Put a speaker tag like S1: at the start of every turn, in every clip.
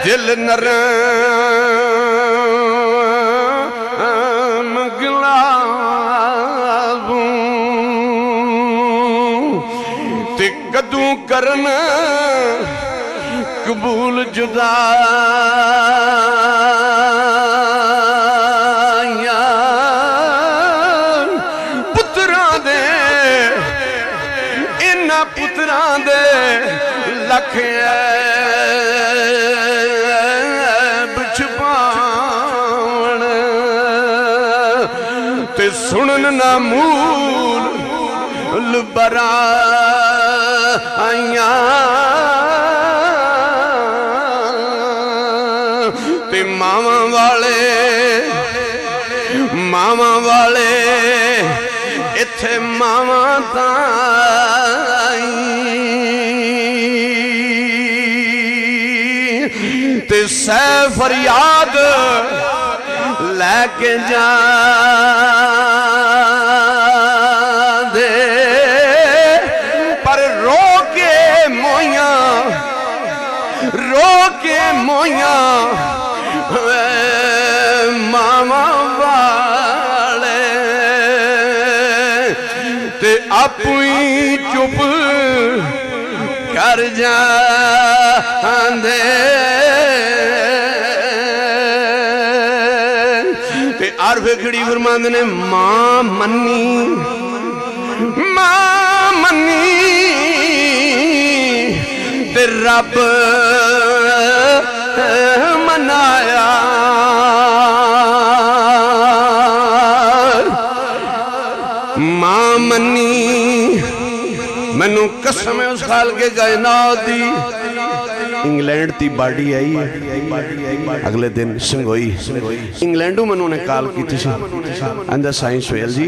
S1: दिल नरम गुलाबू ते कदू करन कबूल जुदा पुत्रां दे इन्हां पुत्रां दे लख ते सुनन ना मूल बराइयां ते मावा वाले इत्थे मावा ताई ते सै फरियाद लैके जा दे पर रो के मोइयां मामा वाले ते आपू ही चुप कर जांदे ते आरफे खड़ी फरमांद ने मां मन्नी ते रब मनाया मां मन्नी मैनू कसम है उस खाल के कायनात दी इंग्लैंड की बाडी आई है अगले दिन संगोई इंग्लैंडों मैनू ने कॉल की आंदा साईं सुहेल जी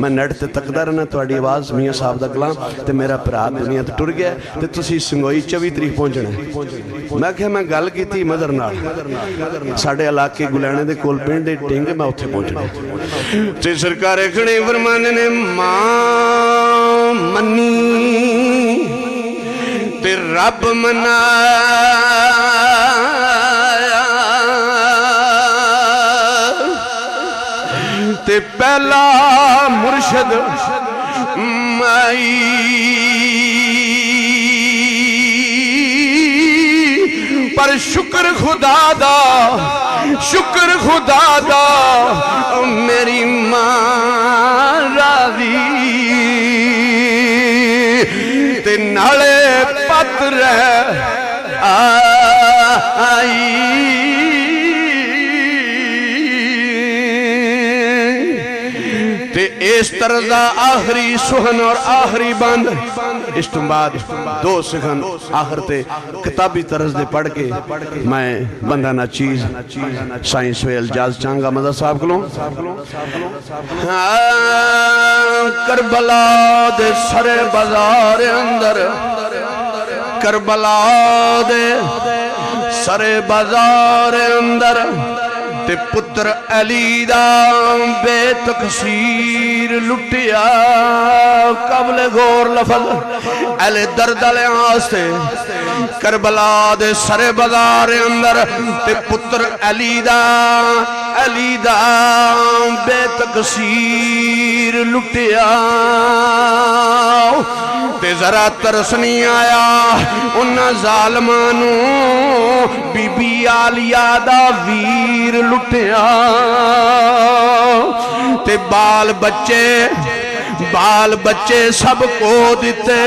S1: मैं नेट ते तकदा रहना तुहाडी आवाज़ मियाँ साहब दा कलाम ते मेरा भरा दुनिया तो टुर गया ते तुसीं संगोई 24 तरीक पहुंचना मैं क्या मैं गल की मदर नाल साडे इलाके गुलैणे दे कोल पिंड दे टिंग मैं उत्थे पहुंचना ते सरकार खड़े फरमांदे ने मां मन्नी ते रब मनाया ते पहला मुर्शद माई पर शुक्र खुदा दा मेरी मां राजी ते नाले पत्र आई ते इस तरह का आखिरी सुहन और आखिरी बंद इस तो बाद दो सुखन आखिर ते किताबी तरज दे पढ़ के मैं बंदा ना चीज साईं सुहेल जाज चांगा मदा साहब को करबला दे सरे बाजार अंदर करबला दे सरे बाजार अंदर ते पुत्र अली दा बेतकसीर लुटिया कबले गौर लफज अले दर्द ले आस्ते करबला दे सरे बाजार अंदर ते पुत्र अली दा बेतकसीर लुटिया ते जरा तरस नहीं आया उन्हां जालमां नूं बीबी आलिया दा वीर लुटिया ते बाल बच्चे सब को दिते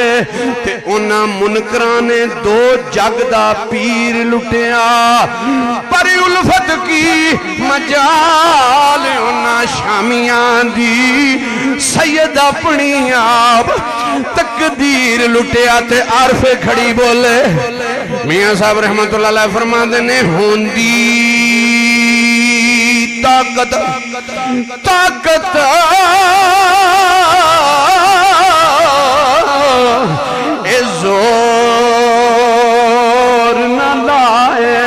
S1: ते उन्हां मुनकरां ने दो जग दा पीर लुटिया पर उल्फत की मजाल उन्हां शामियां दी सैयद अपनी आप तकदीर लुटिया ते आरफे खड़ी बोले। मियां साहब रहमतुल्लाह अलैह फरमाते ने होंदी ताकत ताकत ए जोर न लाए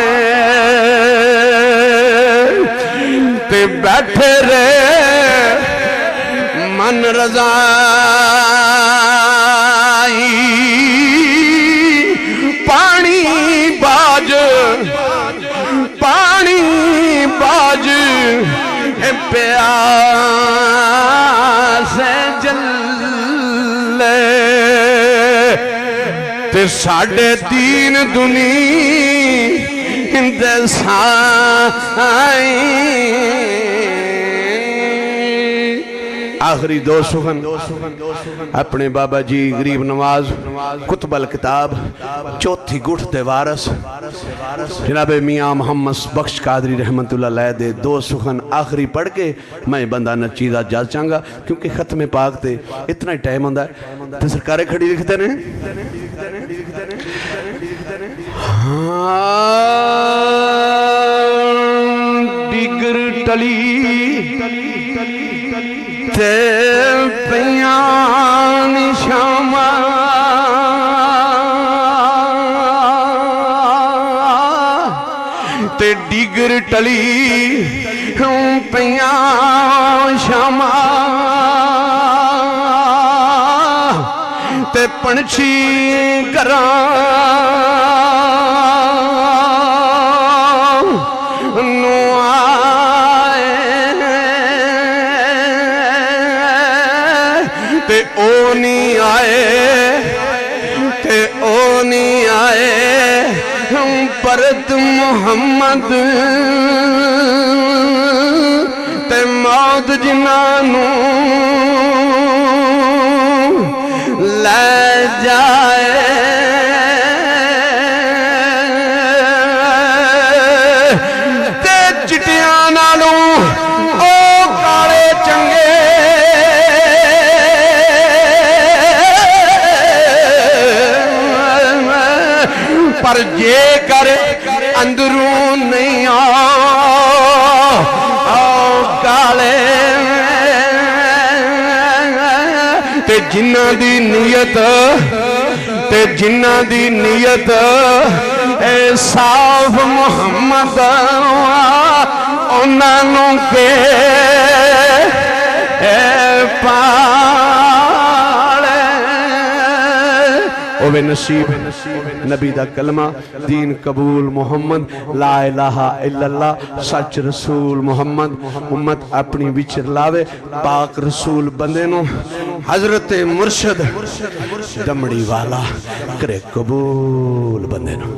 S1: ते बैठे रे मन रज़ाई पानी बाज प्यास जले ते साढ़े तीन दुनी साई। आखिरी दो सुखन अपने बाबा जी गरीब नवाज कुतुबल किताब चौथी गुठ दे वारस जनाब मियाँ मोहम्मद बख्श कादरी रहमतुल्लाह अलैह दे दो सुखन आखिरी पढ़ के मैं बंदा नचीदा जा चाहूँगा, क्योंकि खत्मे पाक ते इतना ही टाइम होंदा है। तो सरकारें खड़ी लिखते ने डिगर टली ते पियां शामा ते डिगर टली पियां शामा ते पंछी घरां ते ओ नहीं आए परत मुहम्मद ते मौत जिन्हानू ले जाए ते चिट्टियां नालों ओ काले चंगे पर जे कर अंदरों नहीं आओ काले ते जिन्ना दी नीयत ए साफ मुहम्मद उन्होंने के ओवे नसीब नबी दा कलमा दीन कबूल मोहम्मद ला इलाहा इल्लल्लाह सच रसूल मोहम्मद उम्मत अपनी विच लावे पाक रसूल बंदे नो हजरत मुर्शद दमड़ी वाला करे कबूल बंदे नो।